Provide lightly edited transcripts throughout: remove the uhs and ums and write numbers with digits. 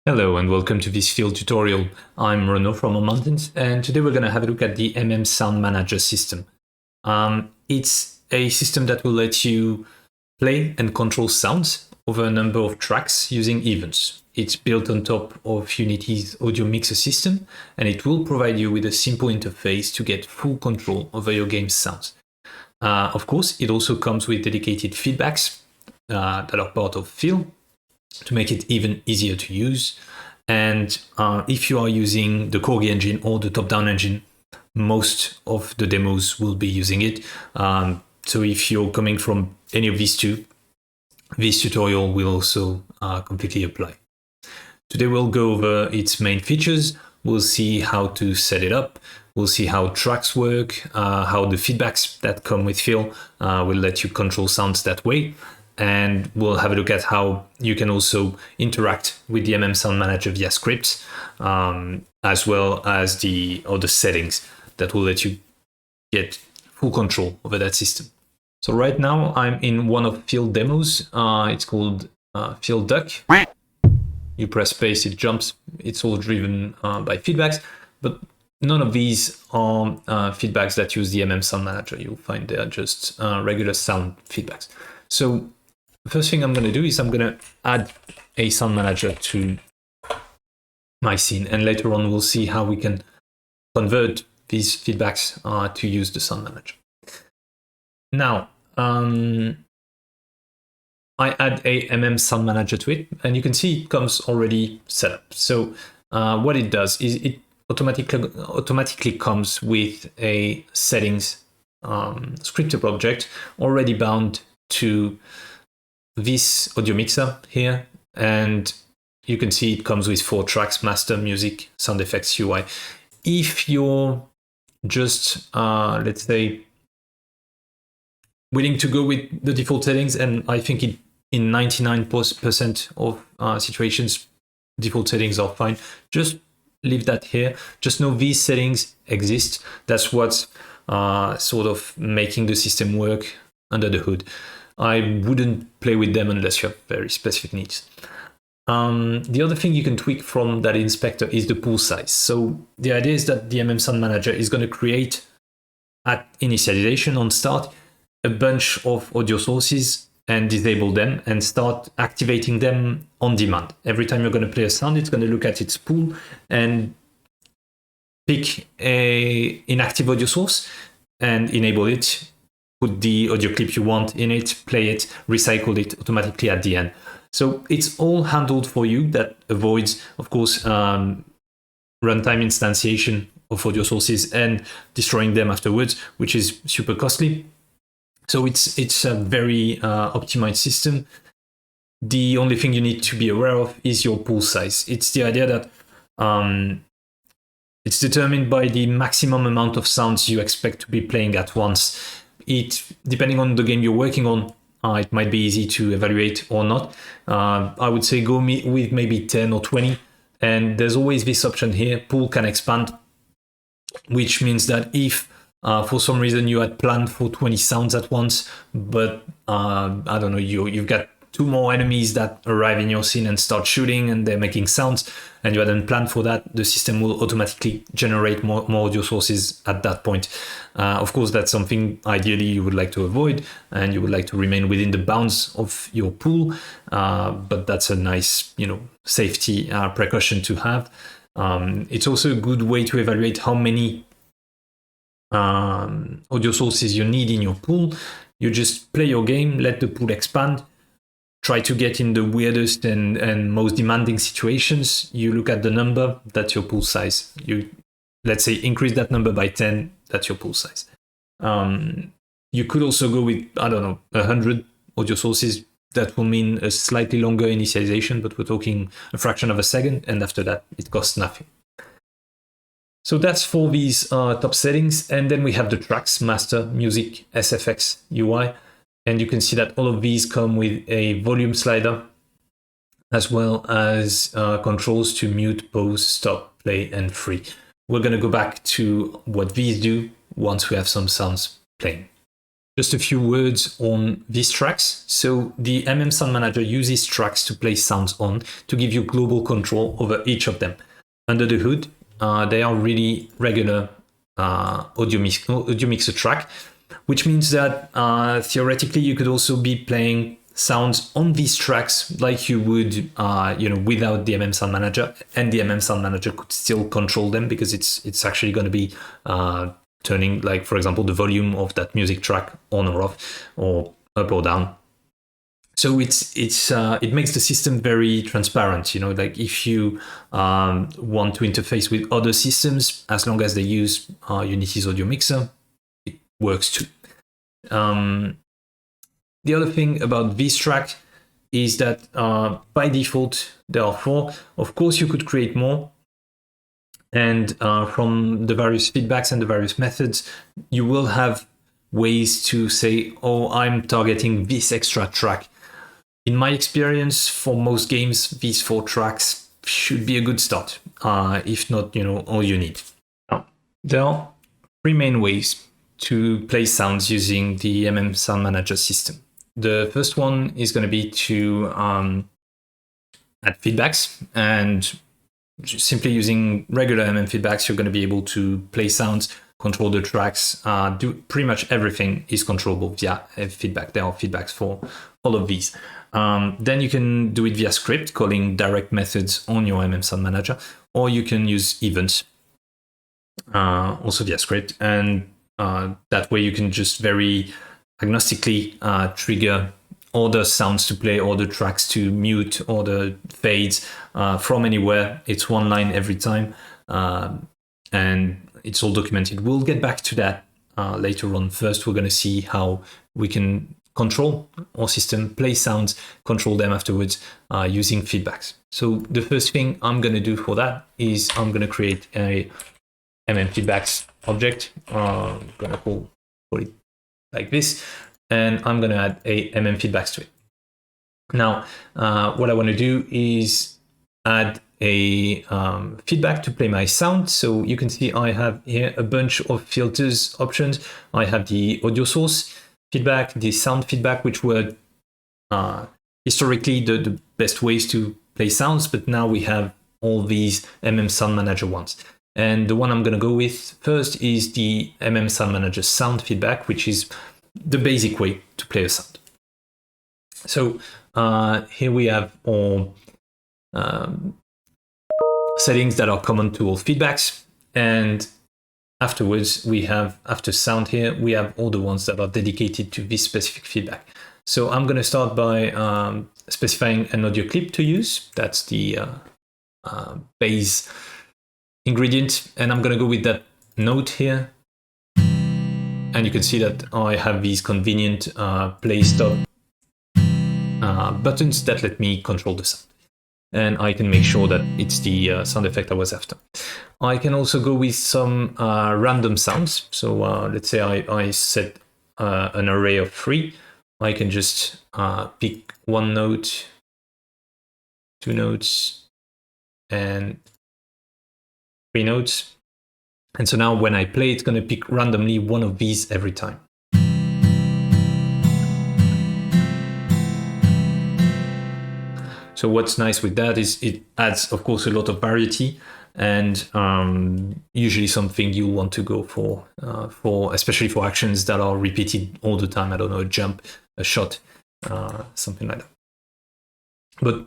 Hello and welcome to this field tutorial. I'm Renaud from Mountains, and today we're going to have a look at the MMSoundManager system. It's a system that will let you play and control sounds over a number of tracks using events. It's built on top of Unity's audio mixer system, and it will provide you with a simple interface to get full control over your game's sounds. Of course, it also comes with dedicated feedbacks that are part of Feel, to make it even easier to use. And if you are using the Corgi engine or the TopDown engine, most of the demos will be using it. So if you're coming from any of these two, this tutorial will also completely apply. Today we'll go over its main features. We'll see how to set it up. We'll see how tracks work, how the feedbacks that come with Feel will let you control sounds that way. And we'll have a look at how you can also interact with the MMSoundManager via scripts, as well as the other settings that will let you get full control over that system. So right now I'm in one of Field demos. It's called Field Duck. You press space, it jumps. It's all driven by feedbacks, but none of these are feedbacks that use the MMSoundManager. You'll find they are just regular sound feedbacks. So the first thing I'm going to do is I'm going to add a sound manager to my scene, and later on we'll see how we can convert these feedbacks to use the sound manager. Now, I add a MMSoundManager to it, and you can see it comes already set up. So what it does is it automatically comes with a settings scripted object already bound to this audio mixer here, and you can see it comes with 4 tracks: master, music, sound effects, UI. If you're just let's say willing to go with the default settings, and I think in 99% of situations default settings are fine, just leave that here. Just know these settings exist. That's what's sort of making the system work under the hood. I wouldn't play with them unless you have very specific needs. The other thing you can tweak from that inspector is the pool size. So the idea is that the MMSoundManager is going to create, at initialization on start, a bunch of audio sources and disable them and start activating them on demand. Every time you're going to play a sound, it's going to look at its pool and pick an inactive audio source and enable it. Put the audio clip you want in it, play it, recycle it automatically at the end. So it's all handled for you. That avoids, of course, runtime instantiation of audio sources and destroying them afterwards, which is super costly. So it's a very optimized system. The only thing you need to be aware of is your pool size. It's the idea that it's determined by the maximum amount of sounds you expect to be playing at once. Depending on the game you're working on, it might be easy to evaluate or not. I would say go with maybe 10 or 20. And there's always this option here, pool can expand, which means that if for some reason you had planned for 20 sounds at once, but I don't know, you've got 2 more enemies that arrive in your scene and start shooting and they're making sounds, and you hadn't planned for that, the system will automatically generate more audio sources at that point. Of course, that's something ideally you would like to avoid, and you would like to remain within the bounds of your pool, but that's a nice, safety precaution to have. It's also a good way to evaluate how many audio sources you need in your pool. You just play your game, let the pool expand, try to get in the weirdest and most demanding situations. You look at the number, that's your pool size. Let's say increase that number by 10, that's your pool size. You could also go with, 100 audio sources. That will mean a slightly longer initialization, but we're talking a fraction of a second, and after that, it costs nothing. So that's for these top settings. And then we have the tracks: master, music, SFX, UI. And you can see that all of these come with a volume slider, as well as controls to mute, pause, stop, play, and free. We're going to go back to what these do once we have some sounds playing. Just a few words on these tracks. So the MMSoundManager uses tracks to place sounds on to give you global control over each of them. Under the hood, they are really regular audio mixer track, which means that theoretically you could also be playing sounds on these tracks like you would without the MMSoundManager, and the MMSoundManager could still control them because it's actually going to be turning, like, for example, the volume of that music track on or off, or up or down. So it makes the system very transparent. Like if you want to interface with other systems, as long as they use Unity's audio mixer, it works too. The other thing about this track is that by default there are 4. Of course, you could create more. And from the various feedbacks and the various methods, you will have ways to say, oh, I'm targeting this extra track. In my experience, for most games, these 4 tracks should be a good start. If not, all you need. Now, there are 3 main ways to play sounds using the MMSoundManager system. The first one is going to be to add feedbacks, and simply using regular MM feedbacks, you're going to be able to play sounds, control the tracks, do pretty much everything is controllable via feedback. There are feedbacks for all of these. Then you can do it via script, calling direct methods on your MMSoundManager, or you can use events, also via script, and that way you can just very agnostically trigger all the sounds to play, all the tracks to mute, all the fades from anywhere. It's one line every time, and it's all documented. We'll get back to that later on. First, we're going to see how we can control our system, play sounds, control them afterwards using feedbacks. So the first thing I'm going to do for that is I'm going to create a MM feedbacks object. I'm going to call it like this. And I'm going to add a MM feedbacks to it. Now, what I want to do is add a feedback to play my sound. So you can see I have here a bunch of filters options. I have the audio source feedback, the sound feedback, which were historically the best ways to play sounds, but now we have all these MMSoundManager ones. And the one I'm going to go with first is the MMSoundManager sound feedback, which is the basic way to play a sound. So here we have all settings that are common to all feedbacks, and afterwards we have, after sound here, we have all the ones that are dedicated to this specific feedback. So I'm going to start by specifying an audio clip to use. That's the base ingredient, and I'm going to go with that note here. And you can see that I have these convenient play stop buttons that let me control the sound. And I can make sure that it's the sound effect I was after. I can also go with some random sounds. So let's say I set an array of 3. I can just pick 1 note, 2 notes, and 3 notes. And so now when I play, it's going to pick randomly one of these every time. So what's nice with that is it adds, of course, a lot of variety, and usually something you want to go for especially for actions that are repeated all the time. I don't know, a jump, a shot, something like that. But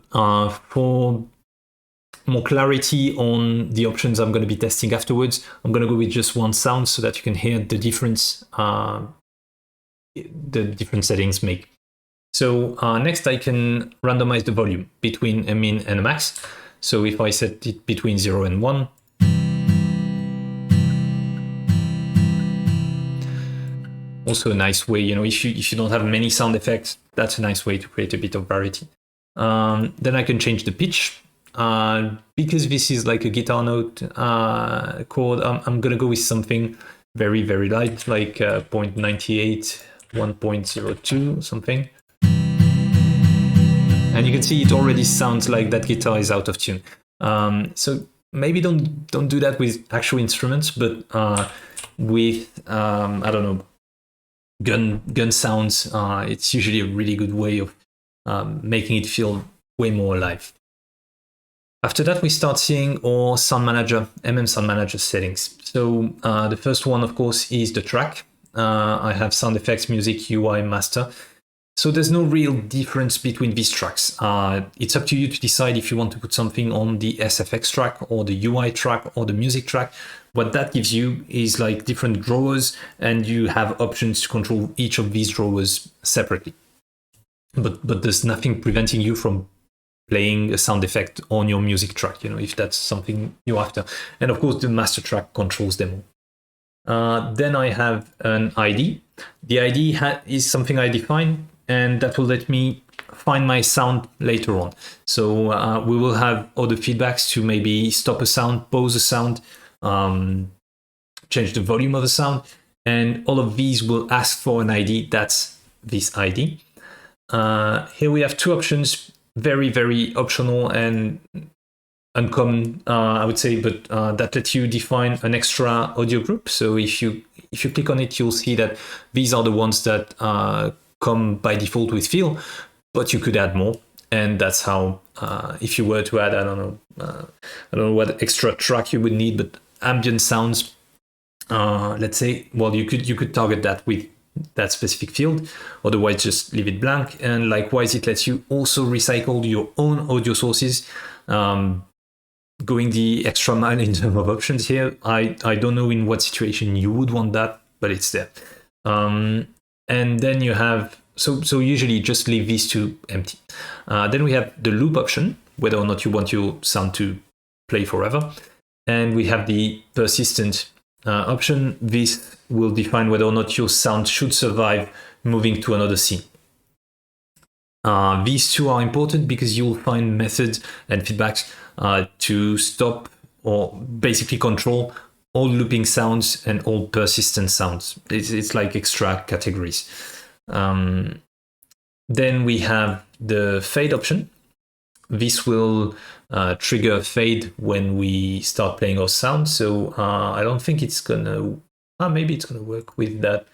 for more clarity on the options I'm going to be testing afterwards, I'm going to go with just one sound so that you can hear the difference the different settings make. So next I can randomize the volume between a min and a max. So if I set it between 0 and 1, also a nice way, if you don't have many sound effects, that's a nice way to create a bit of variety. Then I can change the pitch. Because this is like a guitar note chord, I'm going to go with something very, very light, like 0.98, 1.02, something. And you can see it already sounds like that guitar is out of tune. So maybe don't do that with actual instruments, but with, I don't know, gun sounds. It's usually a really good way of making it feel way more alive. After that, we start seeing our MMSoundManager settings. So the first one, of course, is the track. I have sound effects, music, UI, master. So there's no real difference between these tracks. It's up to you to decide if you want to put something on the SFX track or the UI track or the music track. What that gives you is like different drawers, and you have options to control each of these drawers separately. But there's nothing preventing you from playing a sound effect on your music track, if that's something you're after. And of course, the master track controls them all. Then I have an ID. The ID is something I define, and that will let me find my sound later on. So we will have other feedbacks to maybe stop a sound, pause a sound, change the volume of a sound, and all of these will ask for an ID. That's this ID. Here we have two options, very, very optional and uncommon, I would say, but that lets you define an extra audio group. So if you click on it, you'll see that these are the ones that come by default with Feel, but you could add more. And that's how, if you were to add, I don't know what extra track you would need, but ambient sounds, let's say, well, you could target that with that specific field. Otherwise, just leave it blank. And likewise, it lets you also recycle your own audio sources. Going the extra mile in terms of options here. I don't know in what situation you would want that, but it's there. And then you have, so usually just leave these two empty. Then we have the loop option, whether or not you want your sound to play forever. And we have the persistent option. This will define whether or not your sound should survive moving to another scene. These two are important because you'll find methods and feedbacks to stop or basically control all looping sounds and all persistent sounds. It's like extra categories. Then we have the fade option. This will trigger fade when we start playing our sound. So I don't think it's gonna. Maybe it's gonna work with that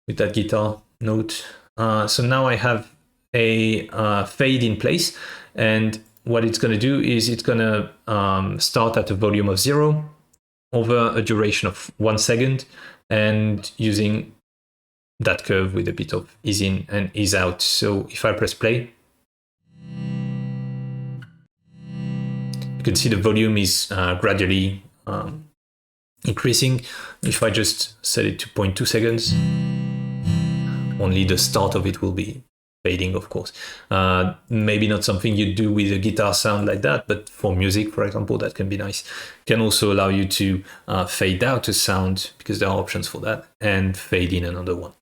guitar note. So now I have a fade in place, and what it's going to do is it's going to start at a volume of 0 over a duration of 1 second, and using that curve with a bit of ease in and ease out. So if I press play, you can see the volume is gradually increasing. If I just set it to 0.2 seconds, only the start of it will be fading, of course. Maybe not something you do with a guitar sound like that, but for music, for example, that can be nice. Can also allow you to fade out a sound, because there are options for that, and fade in another one.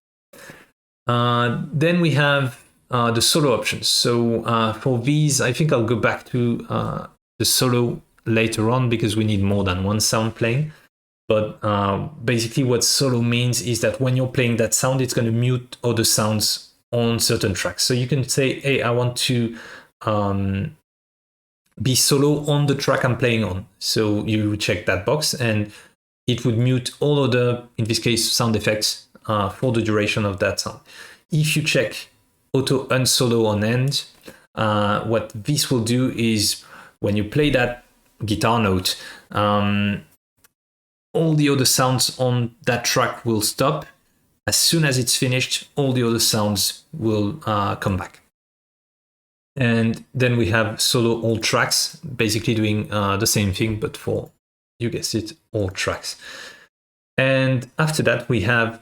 Then we have the solo options. So for these, I think I'll go back to the solo later on, because we need more than one sound playing. But basically what solo means is that when you're playing that sound, it's going to mute other sounds on certain tracks. So you can say, hey, I want to be solo on the track I'm playing on. So you check that box, and it would mute all other, in this case, sound effects for the duration of that sound. If you check auto unsolo on end, what this will do is when you play that guitar note, all the other sounds on that track will stop. As soon as it's finished, all the other sounds will come back. And then we have solo all tracks, basically doing the same thing, but for, you guessed it, all tracks. And after that, we have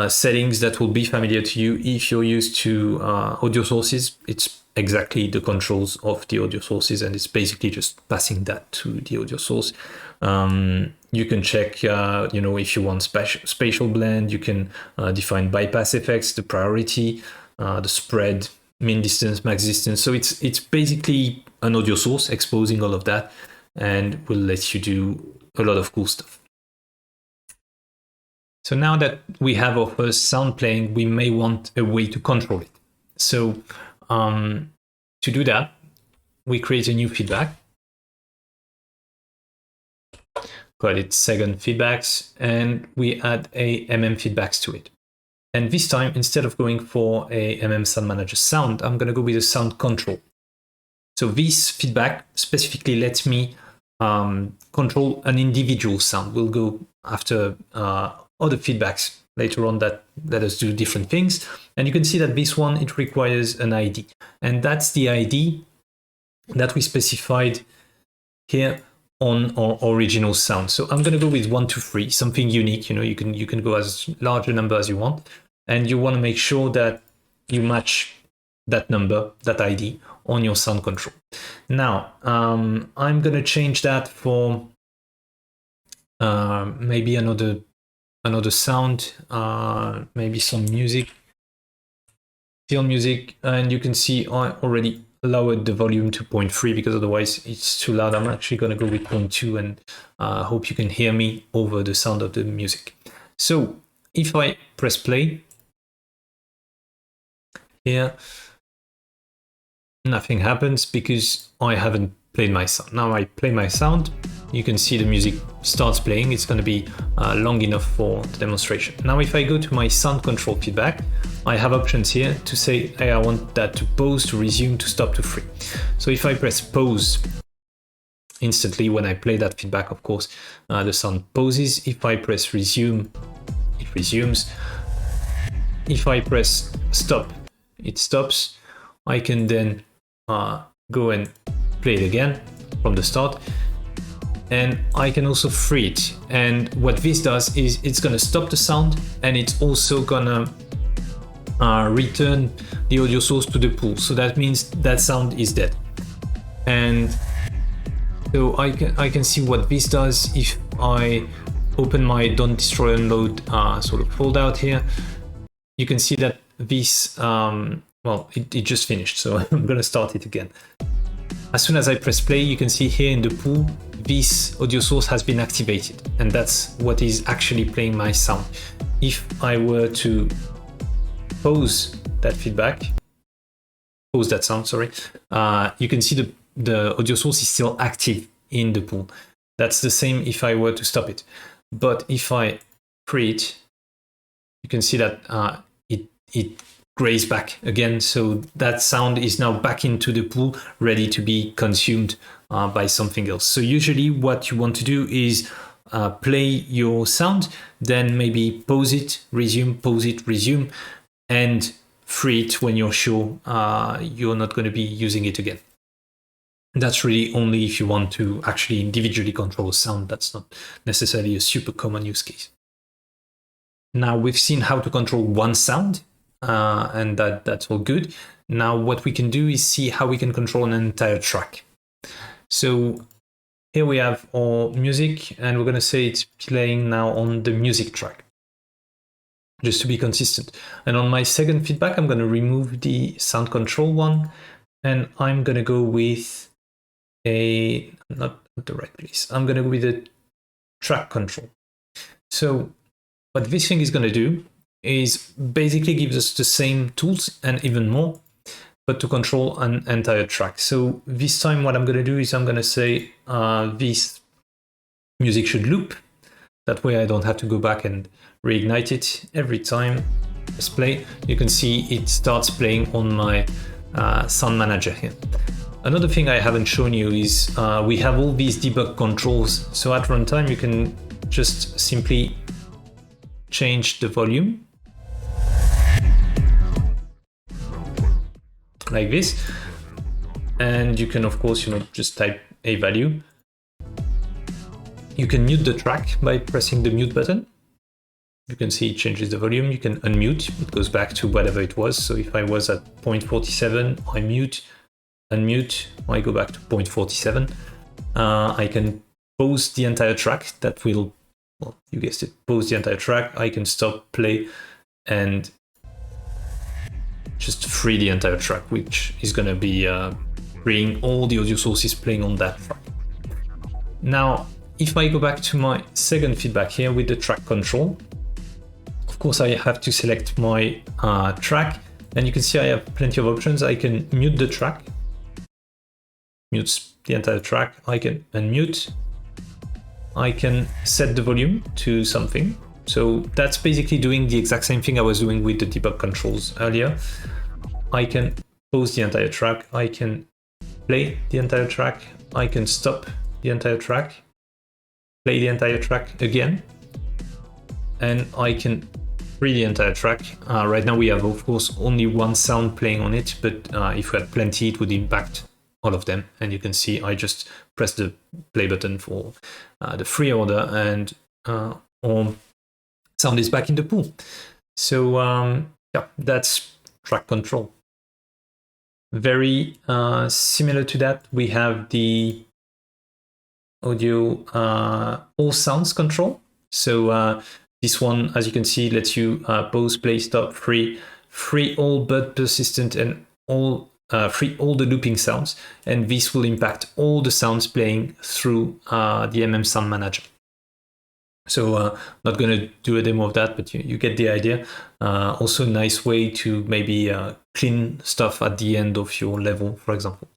settings that will be familiar to you if you're used to audio sources. It's exactly the controls of the audio sources, and it's basically just passing that to the audio source. You can check, if you want spatial blend, you can define bypass effects, the priority, the spread, min distance, max distance. So it's basically an audio source exposing all of that, and will let you do a lot of cool stuff. So now that we have our first sound playing, we may want a way to control it. So to do that, we create a new feedback. Call it second feedbacks, and we add a MM feedbacks to it. And this time, instead of going for a MMSoundManager sound, I'm going to go with a sound control. So this feedback specifically lets me control an individual sound. We'll go after other feedbacks later on that let us do different things. And you can see that this one, it requires an ID. And that's the ID that we specified here on our original sound. So I'm going to go with 1, 2, 3, something unique. You know, you can go as large a number as you want, and you want to make sure that you match that number, that ID on your sound control. Now, I'm going to change that for maybe another sound, maybe some music, field music, and you can see I already lowered the volume to 0.3 because otherwise it's too loud. I'm actually going to go with 0.2 and hope you can hear me over the sound of the music. So if I press play here, nothing happens because I haven't played my sound. Now I play my sound, you can see the music starts playing. It's going to be long enough for the demonstration. Now if I go to my sound control feedback, I have options here to say, hey, I want that to pause, to resume, to stop, to free. So if I press pause, instantly when I play that feedback, of course, the sound pauses. If I press resume, it resumes. If I press stop, it stops. I can then go and play it again from the start, and I can also free it. And what this does is it's going to stop the sound, and it's also gonna return the audio source to the pool. So that means that sound is dead. And so I can see what this does if I open my don't destroy unload sort of foldout here. You can see that this well, it just finished, so I'm gonna start it again. As soon as I press play, you can see here in the pool, this audio source has been activated, and that's what is actually playing my sound. If I were to pause that feedback, pause that sound, sorry, you can see the audio source is still active in the pool. That's the same if I were to stop it. But if I free it, you can see that it grays back again, so that sound is now back into the pool, ready to be consumed by something else. So usually what you want to do is play your sound, then maybe pause it, resume, and free it when you're sure you're not going to be using it again. That's really only if you want to actually individually control a sound. That's not necessarily a super common use case. Now we've seen how to control one sound, and that's all good. Now what we can do is see how we can control an entire track. So here we have our music, and we're going to say it's playing now on the music track, just to be consistent. And on my second feedback, I'm going to remove the sound control one, and I'm going to go with not the right place. I'm going to go with a track control. So what this thing is going to do is basically gives us the same tools and even more, but to control an entire track. So this time what I'm going to do is I'm going to say this music should loop. That way I don't have to go back and reignite it every time. Let's play. You can see it starts playing on my sound manager here. Another thing I haven't shown you is we have all these debug controls. So at runtime you can just simply change the volume like this, and you can of course just type a value. You can mute the track by pressing the mute button. You can see it changes the volume. You can unmute, it goes back to whatever it was. So if I was at 0.47, I mute, unmute, I go back to 0.47. I can pause the entire track. That will, well, you guessed it, pause the entire track. I can stop, play, and just free the entire track, which is going to be freeing all the audio sources playing on that track. Now, if I go back to my second feedback here with the track control, of course I have to select my track, and you can see I have plenty of options. I can mute the track, mutes the entire track. I can unmute. I can set the volume to something. So that's basically doing the exact same thing I was doing with the debug controls earlier. I can pause the entire track, I can play the entire track, I can stop the entire track, play the entire track again, and I can free the entire track. Right now we have, of course, only one sound playing on it, but if we had plenty, it would impact all of them. And you can see I just press the play button for the free order, and our sound is back in the pool. So yeah, that's track control. Very similar to that, we have the audio all sounds control. So this one, as you can see, lets you pause, play, stop, free all but persistent, and free all the looping sounds. And this will impact all the sounds playing through the MMSoundManager. So not going to do a demo of that, but you get the idea. Also a nice way to maybe clean stuff at the end of your level, for example.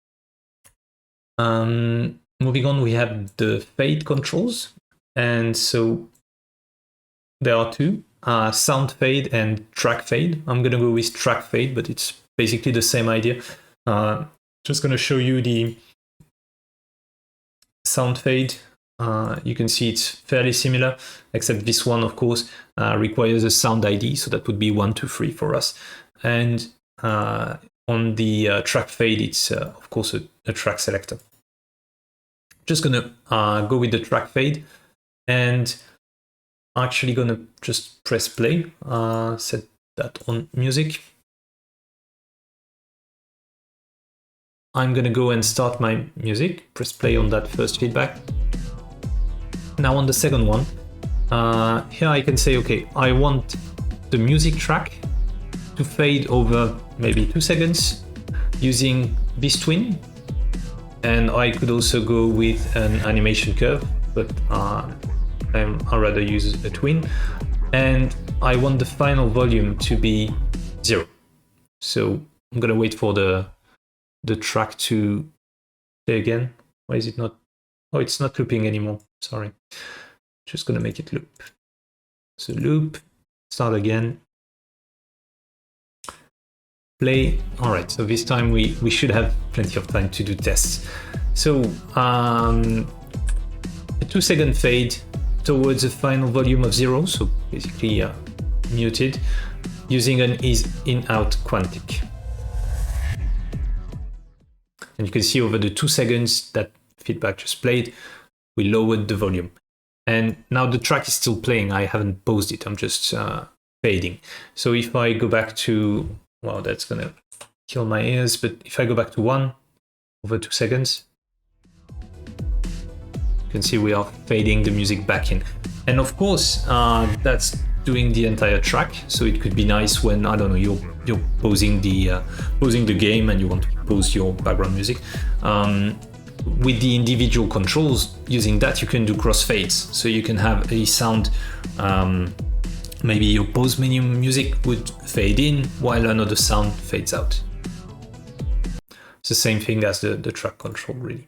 Moving on, we have the fade controls. And so there are two, sound fade and track fade. I'm going to go with track fade, but it's basically the same idea. Just going to show you the sound fade. You can see it's fairly similar, except this one, of course, requires a sound ID. So that would be 1, 2, 3 for us. And on the track fade, it's, of course, a track selector. Just going to go with the track fade, and actually going to just press play, set that on music. I'm going to go and start my music, press play on that first feedback. Now on the second one, here I can say, okay, I want the music track to fade over maybe 2 seconds using this twin. And I could also go with an animation curve, but I'd rather use a twin. And I want the final volume to be 0. So I'm going to wait for the track to play again. Why is it not? Oh, it's not looping anymore. Sorry. Just going to make it loop. So loop, start again. Play. All right, so this time we should have plenty of time to do tests. So a 2-second fade towards a final volume of 0, so basically muted, using an in-out quantic. And you can see over the 2 seconds that feedback just played, we lowered the volume. And now the track is still playing. I haven't paused it. I'm just fading. So if I go back to, wow, that's going to kill my ears. But if I go back to 1 over 2 seconds, you can see we are fading the music back in. And of course, that's doing the entire track. So it could be nice when, I don't know, you're pausing the game and you want to pause your background music. With the individual controls, using that, you can do crossfades. So you can have a sound, maybe your pause menu music would fade in while another sound fades out. It's the same thing as the track control, really.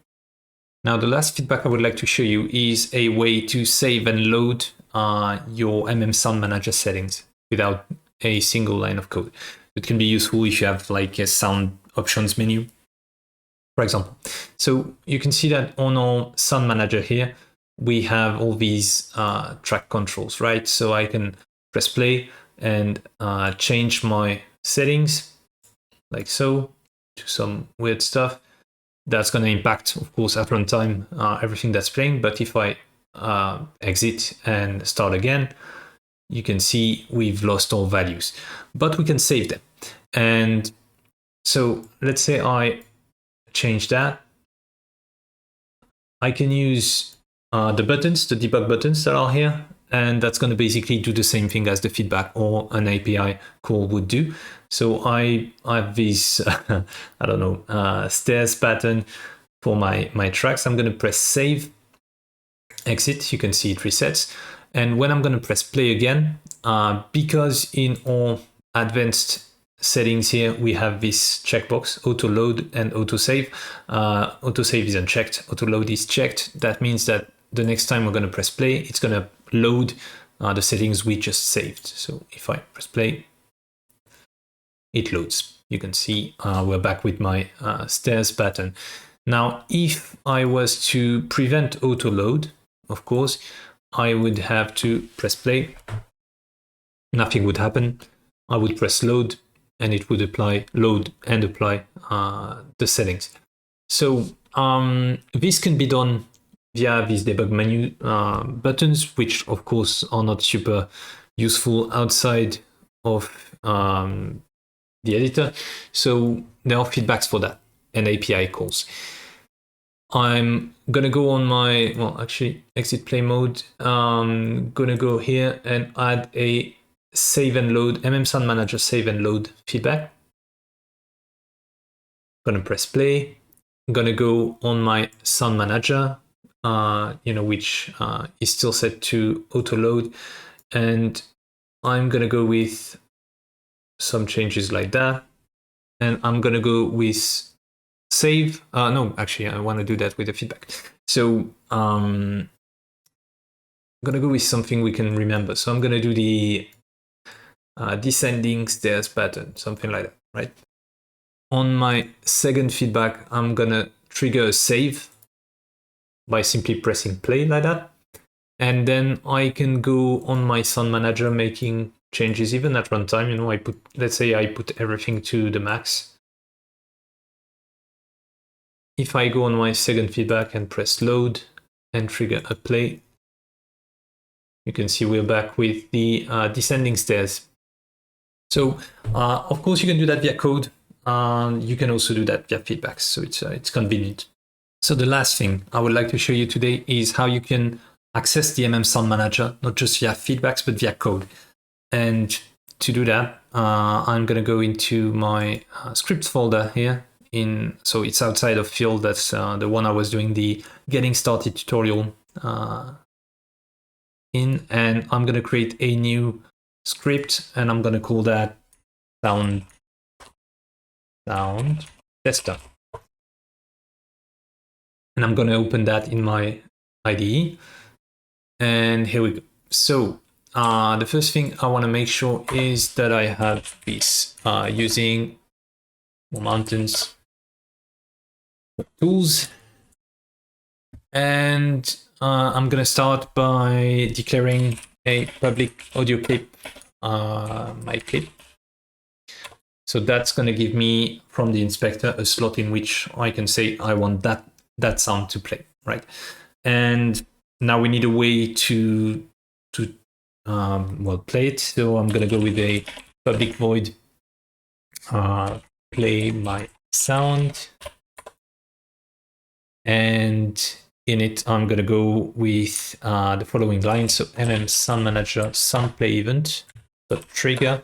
Now, the last feedback I would like to show you is a way to save and load your MMSoundManager settings without a single line of code. It can be useful if you have like a sound options menu, for example. So you can see that on our Sound Manager here, we have all these track controls, right? So I can press play and change my settings like so to some weird stuff. That's going to impact, of course, at runtime, everything that's playing. But if I exit and start again, you can see we've lost all values, but we can save them. And so let's say I change that. I can use the buttons, the debug buttons that are here, and that's going to basically do the same thing as the feedback or an API call would do. So I have this, I don't know, stairs pattern for my tracks. I'm going to press save, exit. You can see it resets. And when I'm going to press play again, because in our advanced settings here, we have this checkbox, auto load and auto save. Auto save is unchecked, auto load is checked. That means that the next time we're going to press play, it's going to load the settings we just saved. So if I press play, it loads. You can see we're back with my stairs pattern. Now, if I was to prevent auto load, of course, I would have to press play. Nothing would happen. I would press load, and it would apply load and apply the settings. So this can be done via these debug menu buttons, which of course are not super useful outside of the editor. So there are feedbacks for that and API calls. I'm gonna go on my, well, actually exit play mode. Gonna go here and add a save and load, MMSoundManager save and load feedback. Gonna press play. Gonna go on my sound manager, which is still set to auto load, and I'm gonna go with some changes like that, and I'm gonna go with save. No, actually, I want to do that with the feedback. So I'm gonna go with something we can remember. So I'm gonna do the descending stairs pattern, something like that, right? On my second feedback, I'm gonna trigger a save by simply pressing play like that. And then I can go on my sound manager making changes even at runtime. Let's say I put everything to the max. If I go on my second feedback and press load and trigger a play, you can see we're back with the descending stairs. So of course you can do that via code. You can also do that via feedbacks, so it's convenient. So the last thing I would like to show you today is how you can access the MMSoundManager, not just via feedbacks, but via code. And to do that, I'm going to go into my scripts folder here. So it's outside of field. That's the one I was doing the getting started tutorial in. And I'm going to create a new script, and I'm going to call that sound tester. And I'm going to open that in my IDE. And here we go. So the first thing I want to make sure is that I have this using mountains tools. And I'm going to start by declaring a public audio clip, my clip. So that's going to give me from the inspector a slot in which I can say I want that sound to play, right? And now we need a way to play it. So I'm going to go with a public void play my sound, and in it I'm going to go with the following line. So MMSoundManager sound play event trigger,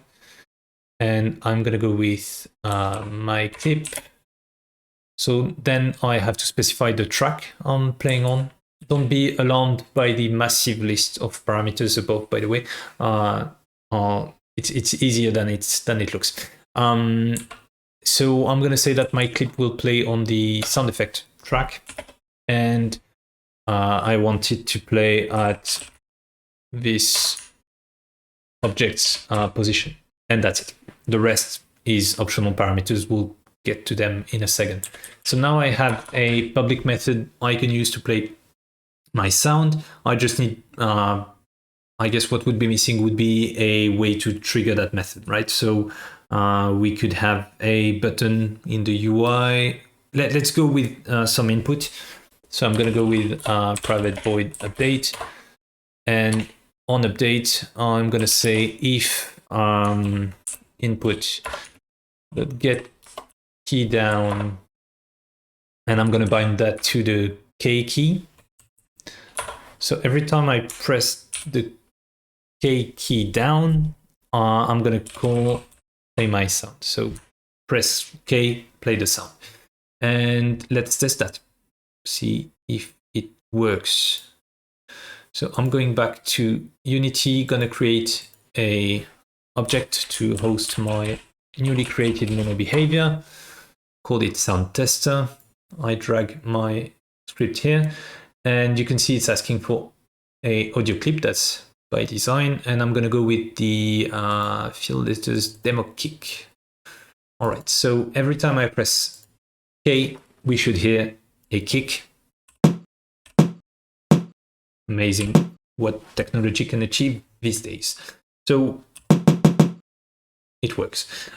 and I'm going to go with my clip. So then I have to specify the track I'm playing on. Don't be alarmed by the massive list of parameters above, by the way. It's easier than it looks. So I'm going to say that my clip will play on the sound effect track, and I want it to play at this object's position, and that's it. The rest is optional parameters. We'll get to them in a second. So now I have a public method I can use to play my sound. I just need, I guess what would be missing would be a way to trigger that method, right? So we could have a button in the UI. Let's go with some input. So I'm going to go with private void update, and on update, I'm going to say if input get key down, and I'm going to bind that to the K key. So every time I press the K key down, I'm going to call play my sound. So press K, play the sound. And let's test that. See if it works. So I'm going back to Unity, going to create a object to host my newly created mono behavior, called it sound tester. I drag my script here, and you can see it's asking for a audio clip that's by design, and I'm going to go with the field letters demo kick. All right, so every time I press K, we should hear a kick. Amazing what technology can achieve these days. So it works.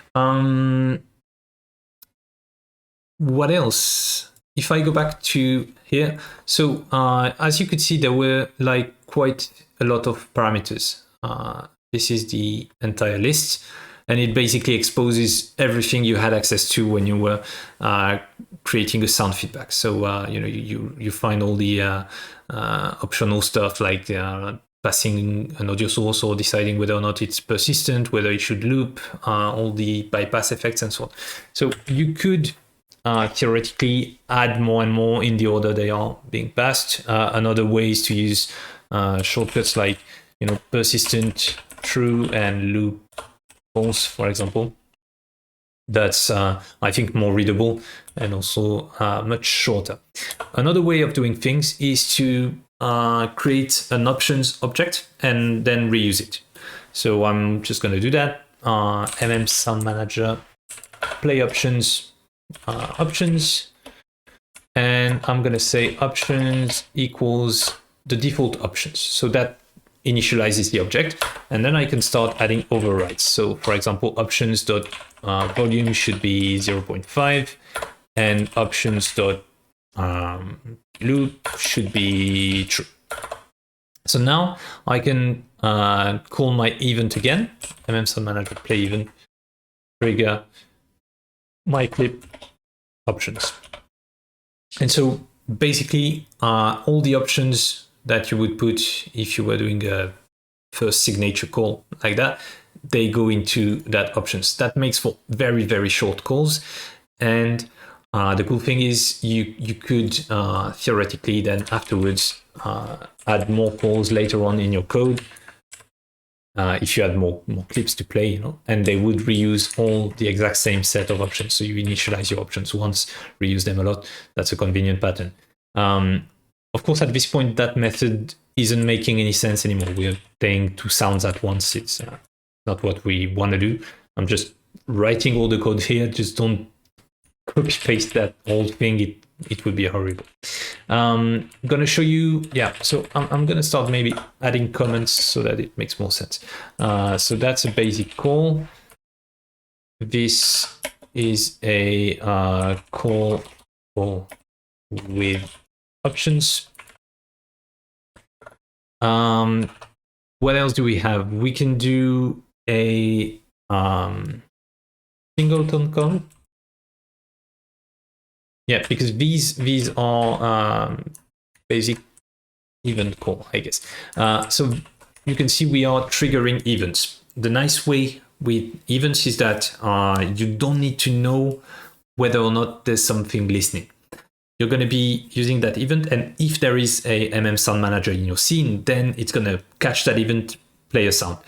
What else? If I go back to here, so as you could see, there were like quite a lot of parameters. This is the entire list, and it basically exposes everything you had access to when you were creating a sound feedback. So you find all the optional stuff like passing an audio source or deciding whether or not it's persistent, whether it should loop, all the bypass effects and so on. So you could theoretically add more and more in the order they are being passed. Another way is to use shortcuts like persistent, true, and loop false, for example. That's I think more readable and also much shorter. Another way of doing things is to create an options object and then reuse it. So I'm just going to do that. MMSoundManager, play options, options, and I'm going to say options equals the default options. So that initializes the object, and then I can start adding overrides. So for example, options.volume should be 0.5 and options.loop should be true. So now I can call my event again, MMSoundManager play event, trigger my clip options. And so basically all the options that you would put if you were doing a first signature call like that, they go into that options. That makes for very, very short calls. And the cool thing is you could theoretically then afterwards add more calls later on in your code if you had more clips to play, and they would reuse all the exact same set of options. So you initialize your options once, reuse them a lot. That's a convenient pattern. Of course, at this point, that method isn't making any sense anymore. We're playing two sounds at once. It's not what we want to do. I'm just writing all the code here. Just don't copy paste that whole thing. It would be horrible. I'm going to show you, so I'm going to start maybe adding comments so that it makes more sense. So that's a basic call. This is a call with options. What else do we have? We can do a singleton call. Yeah, because these are basic event call, I guess. So you can see we are triggering events. The nice way with events is that you don't need to know whether or not there's something listening. You're going to be using that event, and if there is a MMSoundManager in your scene, then it's going to catch that event, play a sound.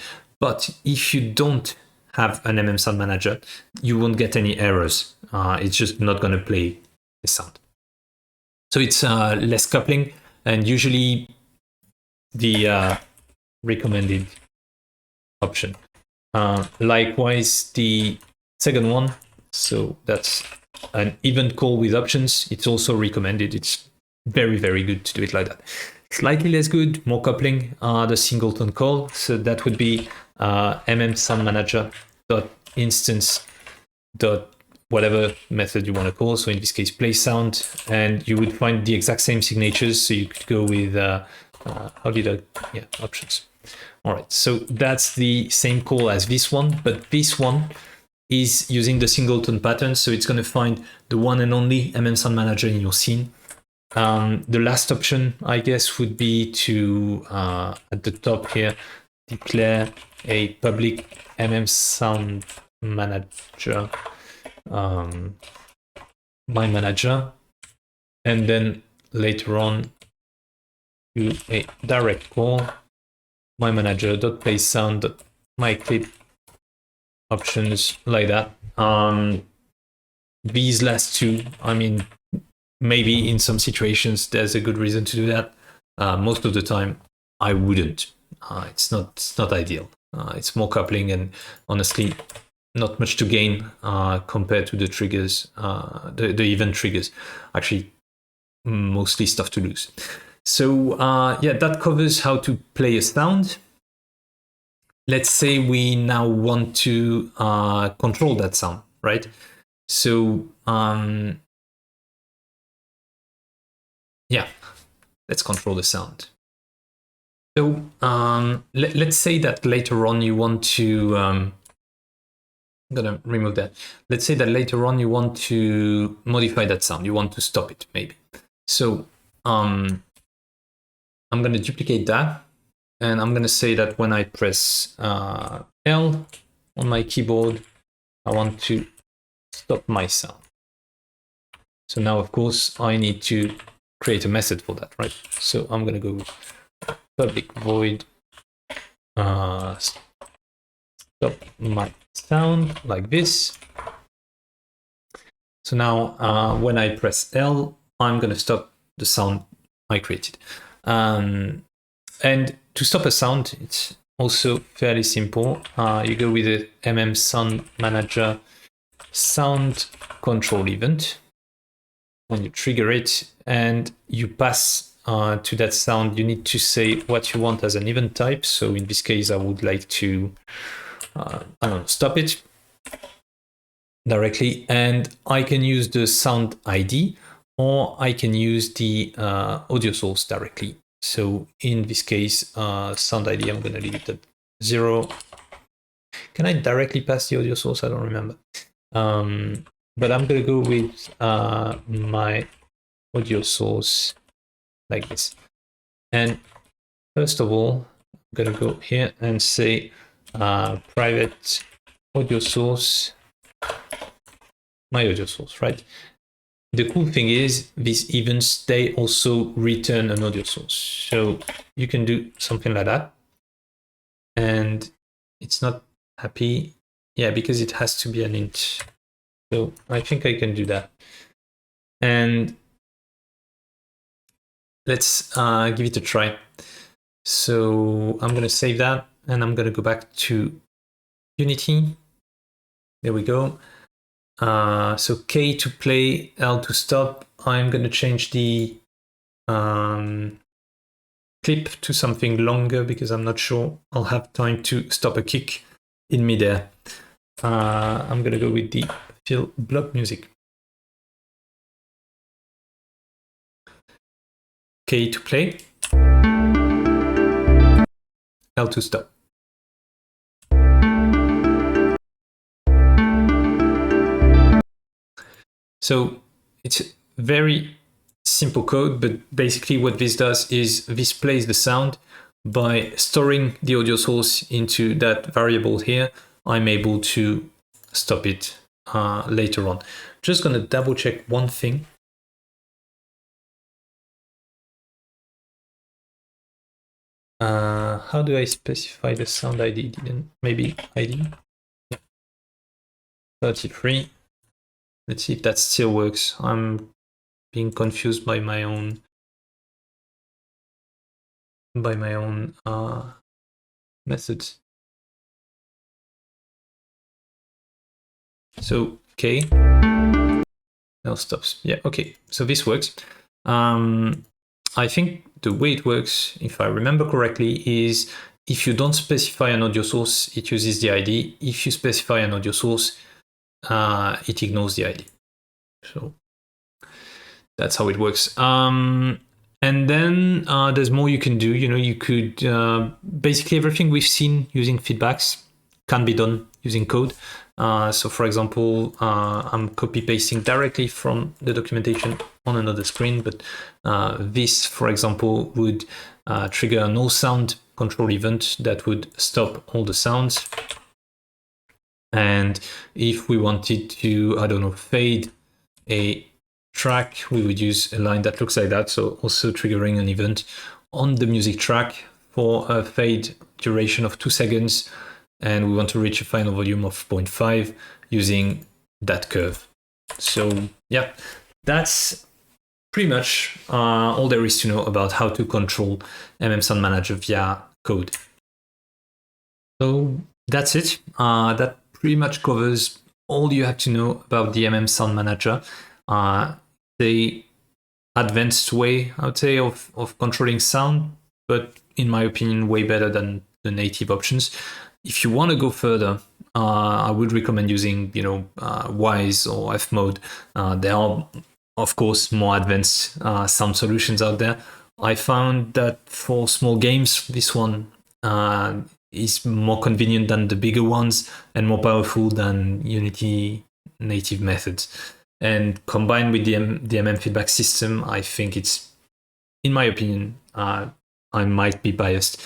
But if you don't have an MMSoundManager, you won't get any errors. It's just not going to play the sound. So it's less coupling, and usually the recommended option. Likewise, the second one, so that's an event call with options. It's also recommended. It's very, very good to do it like that. Slightly less good, more coupling, the singleton call. So that would be MMSoundManager.instance. Whatever method you want to call. So in this case, play sound, and you would find the exact same signatures. So you could go with options. All right. So that's the same call as this one, but this one is using the singleton pattern. So it's going to find the one and only MMSoundManager in your scene. The last option, I guess, would be to, at the top here, declare a public MMSoundManager, my manager, and then later on do a direct call, my manager.play sound, my clip options, like that. These last two, I mean, maybe in some situations there's a good reason to do that. Most of the time I wouldn't. it's not ideal. It's more coupling, and honestly, not much to gain compared to the triggers, the event triggers. Actually, mostly stuff to lose. So yeah, that covers how to play a sound. Let's say we now want to control that sound, right? So yeah, let's control the sound. So let's say that later on you want to, I'm gonna remove that. Let's say that later on you want to modify that sound. You want to stop it, maybe. So I'm gonna duplicate that, and I'm gonna say that when I press L on my keyboard, I want to stop my sound. So now, of course, I need to create a method for that, right? So I'm gonna go public void stop my sound like this. So now when I press L, I'm gonna stop the sound I created. And to stop a sound, it's also fairly simple. You go with the MMSoundManager sound control event, and you trigger it, and you pass to that sound. You need to say what you want as an event type. So in this case, I would like to I don't know, stop it directly, and I can use the sound ID, or I can use the audio source directly. So in this case, sound ID, I'm going to leave it at 0. Can I directly pass the audio source? I don't remember. But I'm going to go with my audio source like this. And first of all, I'm going to go here and say private audio source, my audio source, right? The cool thing is these events, they also return an audio source. So you can do something like that. And it's not happy. Yeah, because it has to be an int. So I think I can do that. And let's give it a try. So I'm going to save that, and I'm going to go back to Unity. There we go. So K to play, L to stop. I'm going to change the clip to something longer because I'm not sure I'll have time to stop a kick in midair. I'm going to go with the fill block music. K to play, L to stop. So it's very simple code, but basically what this does is this plays the sound. By storing the audio source into that variable here, I'm able to stop it later on. Just gonna double check one thing. How do I specify the sound ID? Maybe ID? Yeah. 33. Let's see if that still works. I'm being confused by my own methods. So K now stops. Yeah, okay. So this works. I think the way it works, if I remember correctly, is if you don't specify an audio source, it uses the ID. If you specify an audio source, it ignores the ID. So that's how it works. And then there's more you can do. You know, you could basically everything we've seen using feedbacks can be done using code. So for example, I'm copy pasting directly from the documentation on another screen, but this, for example, would trigger a no sound control event that would stop all the sounds. And if we wanted to, I don't know, fade a track, we would use a line that looks like that. So also triggering an event on the music track for a fade duration of 2 seconds. And we want to reach a final volume of 0.5 using that curve. So yeah, that's pretty much all there is to know about how to control MMSoundManager via code. So that's it. That pretty much covers all you have to know about the MMSoundManager. The advanced way, I would say, of controlling sound, but in my opinion, way better than the native options. If you want to go further, I would recommend using, Wise or F mode. There are, of course, more advanced sound solutions out there. I found that for small games, this one is more convenient than the bigger ones and more powerful than Unity native methods. And combined with the MM feedback system, I think it's, in my opinion, I might be biased,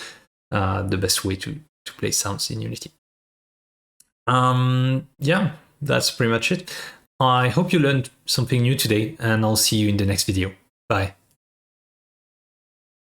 the best way to play sounds in Unity. Yeah, that's pretty much it. I hope you learned something new today, and I'll see you in the next video. Bye.